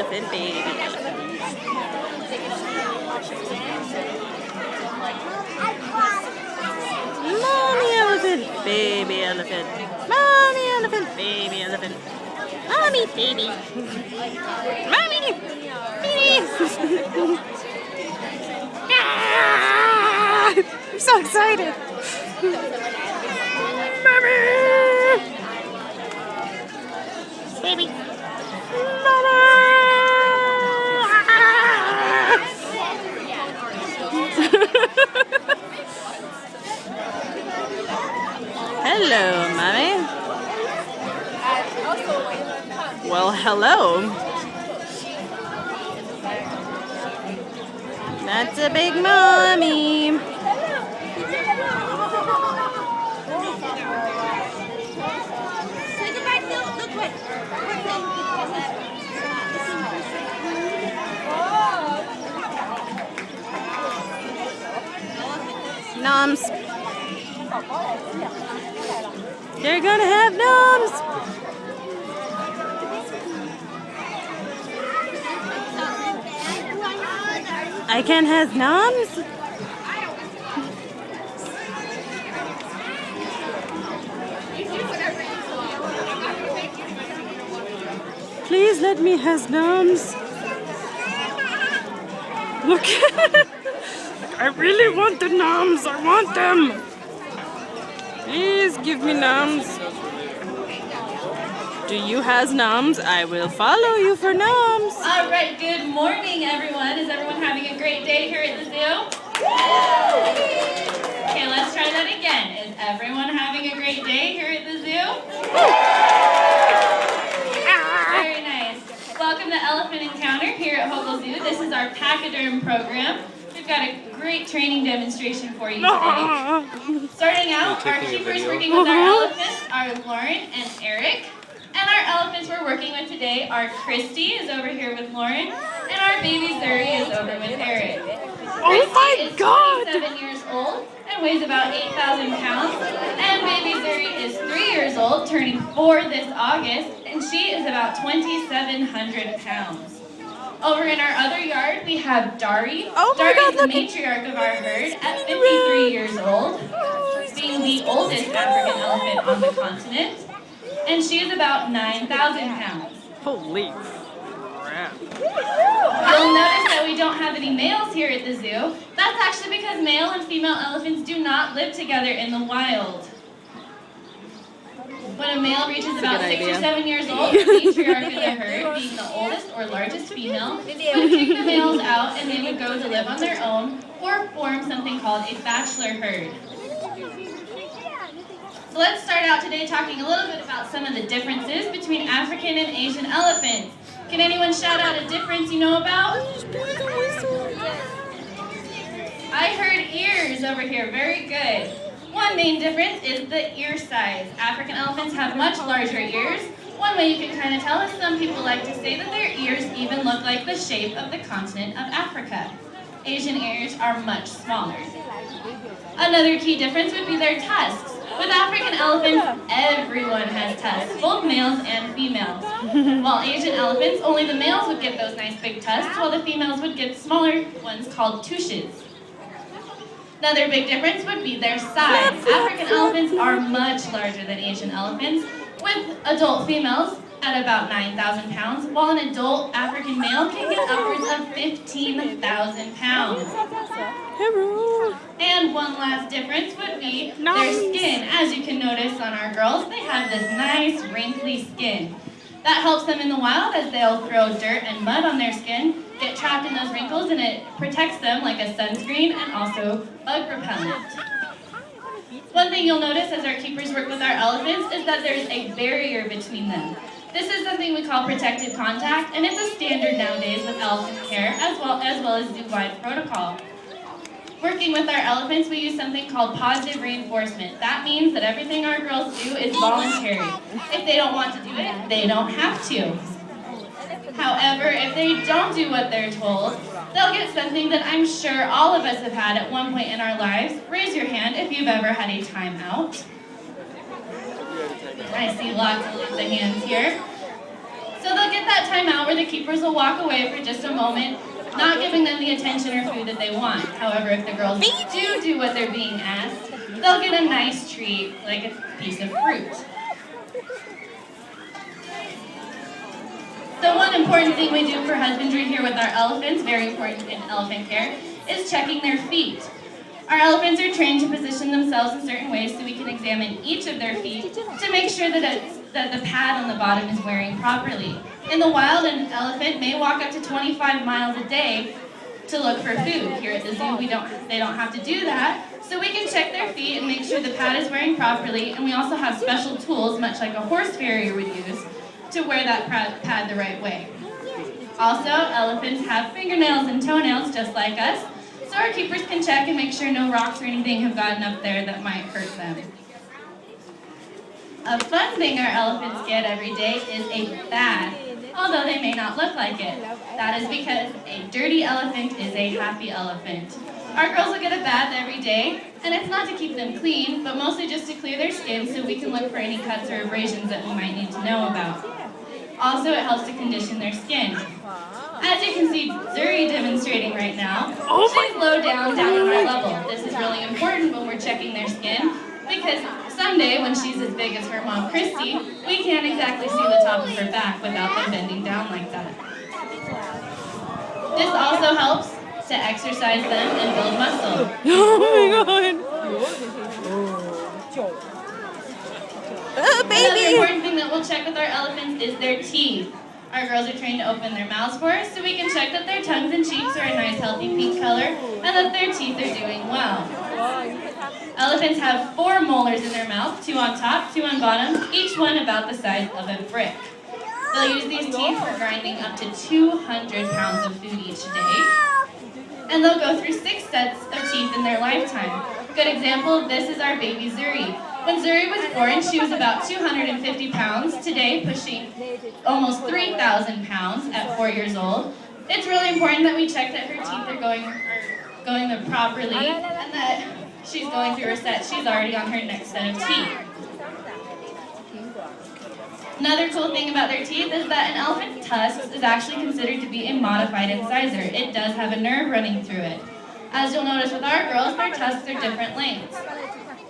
elephant, baby elephant. Mommy elephant, baby elephant. Mommy elephant, baby elephant. Mommy, baby. Mommy, baby. Ah! I'm so excited. Mommy, baby. Mama. Hello, Mommy. Well, hello. That's a big mommy. Noms. They're gonna have noms. I can have noms. Please let me have noms. Look. I really want the noms. I want them. Please give me noms. Do you have noms? I will follow you for noms. All right, good morning, everyone. Is everyone having a great day here at the zoo? Okay, let's try that again. Is everyone having a great day here at the zoo? Very nice. Welcome to Elephant Encounter here at Hogle Zoo. This is our pachyderm program. We've got a great training demonstration for you today. Starting out, our keepers working with our elephants are Lauren and Eric. And our elephants we're working with today are Christy is over here with Lauren, and our baby Zuri is over with Eric. Christy is 27 years old and weighs about 8,000 pounds, and baby Zuri is 3 years old, turning 4 this August, and she is about 2,700 pounds. Over in our other yard, we have Dari. Dari is the matriarch of our herd at 53 years old, being the oldest African elephant on the continent. And she is about 9,000 pounds. Holy crap. You'll notice that we don't have any males here at the zoo. That's actually because male and female elephants do not live together in the wild. When a male reaches about 6 or 7 years old, the matriarch of the herd, being the oldest or largest female, would kick the males out and they would go to live on their own or form something called a bachelor herd. So let's start out today talking a little bit about some of the differences between African and Asian elephants. Can anyone shout out a difference you know about? I heard ears over here. Very good. One main difference is the ear size. African elephants have much larger ears. One way you can kind of tell is some people like to say that their ears even look like the shape of the continent of Africa. Asian ears are much smaller. Another key difference would be their tusks. With African elephants, everyone has tusks, both males and females. While Asian elephants, only the males would get those nice big tusks, while the females would get smaller ones called tushes. Another big difference would be their size. African elephants are much larger than Asian elephants, with adult females at about 9,000 pounds, while an adult African male can get upwards of 15,000 pounds. And one last difference would be their skin. As you can notice on our girls, they have this nice wrinkly skin. That helps them in the wild as they'll throw dirt and mud on their skin, get trapped in those wrinkles, and it protects them like a sunscreen and also bug repellent. One thing you'll notice as our keepers work with our elephants is that there's a barrier between them. This is something we call protected contact, and it's a standard nowadays with elephant care as well as zoo-wide protocol. Working with our elephants, we use something called positive reinforcement. That means that everything our girls do is voluntary. If they don't want to do it, they don't have to. However, if they don't do what they're told, they'll get something that I'm sure all of us have had at one point in our lives. Raise your hand if you've ever had a timeout. I see lots of hands here. So they'll get that that time out where the keepers will walk away for just a moment, not giving them the attention or food that they want. However, if the girls do what they're being asked, they'll get a nice treat, like a piece of fruit. So one important thing we do for husbandry here with our elephants, very important in elephant care, is checking their feet. Our elephants are trained to position themselves in certain ways so we can examine each of their feet to make sure that the pad on the bottom is wearing properly. In the wild, an elephant may walk up to 25 miles a day to look for food. Here at the zoo, they don't have to do that. So we can check their feet and make sure the pad is wearing properly, and we also have special tools, much like a horse farrier would use, to wear that pad the right way. Also, elephants have fingernails and toenails just like us, so our keepers can check and make sure no rocks or anything have gotten up there that might hurt them. A fun thing our elephants get every day is a bath, although they may not look like it. That is because a dirty elephant is a happy elephant. Our girls will get a bath every day, and it's not to keep them clean, but mostly just to clear their skin so we can look for any cuts or abrasions that we might need to know about. Also, it helps to condition their skin. As you can see Zuri demonstrating right now, she's low down on our level. This is really important when we're checking their skin, because someday when she's as big as her mom, Christy, we can't exactly see the top of her back without them bending down like that. This also helps to exercise them and build muscle. Oh my god! Another important thing that we'll check with our elephants is their teeth. Our girls are trained to open their mouths for us so we can check that their tongues and cheeks are a nice healthy pink color and that their teeth are doing well. Elephants have 4 molars in their mouth, 2 on top, 2 on bottom, each one about the size of a brick. They'll use these teeth for grinding up to 200 pounds of food each day. And they'll go through 6 sets of teeth in their lifetime. Good example of this is our baby Zuri. When Zuri was born, she was about 250 pounds, today pushing almost 3,000 pounds at 4 years old. It's really important that we check that her teeth are going there properly and that she's going through her set. She's already on her next set of teeth. Another cool thing about their teeth is that an elephant's tusk is actually considered to be a modified incisor. It does have a nerve running through it. As you'll notice with our girls, their tusks are different lengths.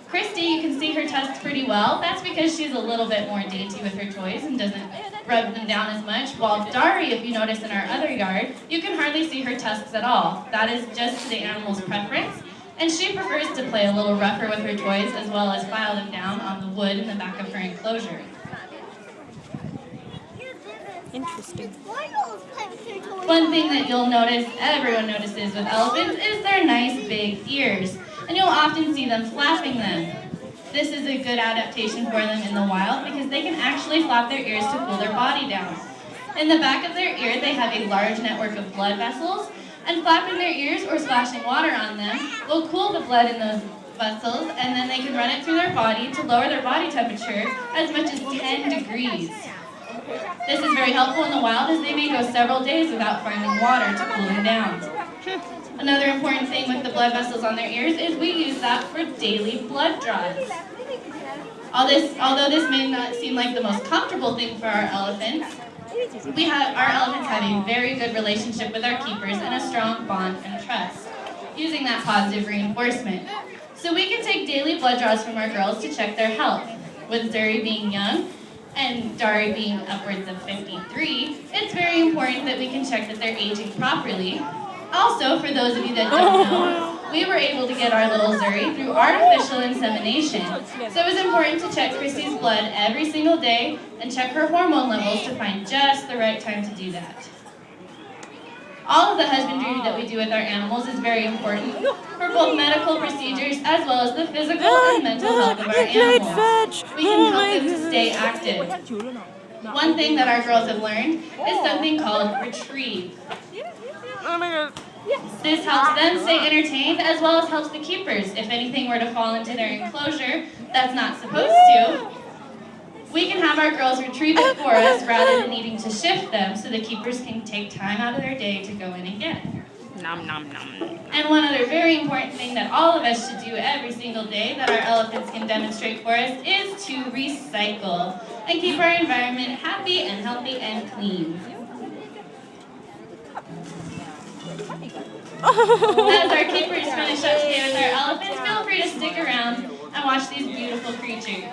Christy, you can see her tusks pretty well. That's because she's a little bit more dainty with her toys and doesn't rub them down as much. While Dari, if you notice in our other yard, you can hardly see her tusks at all. That is just to the animal's preference. And she prefers to play a little rougher with her toys as well as file them down on the wood in the back of her enclosure. Interesting. One thing that you'll notice, everyone notices with elephants, is their nice big ears. And you'll often see them flapping them. This is a good adaptation for them in the wild because they can actually flap their ears to cool their body down. In the back of their ear, they have a large network of blood vessels, and flapping their ears or splashing water on them will cool the blood in those vessels, and then they can run it through their body to lower their body temperature as much as 10 degrees. This is very helpful in the wild as they may go several days without finding water to cool them down. Another important thing with the blood vessels on their ears is we use that for daily blood draws. Although this may not seem like the most comfortable thing for our elephants, our elephants have a very good relationship with our keepers and a strong bond and trust, using that positive reinforcement. So we can take daily blood draws from our girls to check their health. With Zuri being young, and Dari being upwards of 53, it's very important that we can check that they're aging properly. Also, for those of you that don't know, we were able to get our little Zuri through artificial insemination. So it was important to check Chrissy's blood every single day and check her hormone levels to find just the right time to do that. All of the husbandry that we do with our animals is very important for both medical procedures as well as the physical and mental health of our animals. We can help them to stay active. One thing that our girls have learned is something called retrieve. Oh my god. This helps them stay entertained as well as helps the keepers. If anything were to fall into their enclosure that's not supposed to, we can have our girls retrieve it for us rather than needing to shift them so the keepers can take time out of their day to go in and get it. Nom nom nom. And one other very important thing that all of us should do every single day that our elephants can demonstrate for us is to recycle and keep our environment happy and healthy and clean. As our keepers finish up today with our elephants, feel free to stick around and watch these beautiful creatures.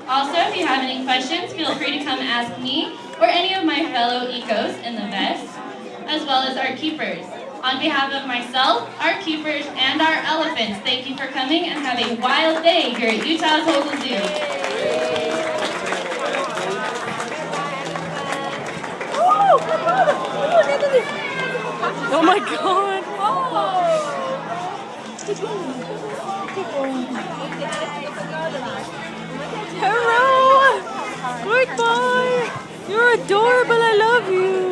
Also, if you have any questions, feel free to come ask me or any of my fellow ecos in the vest, as well as our keepers. On behalf of myself, our keepers, and our elephants, thank you for coming and have a wild day here at Utah's Hogle Zoo. Oh my god! Hello! Goodbye! You're adorable, I love you!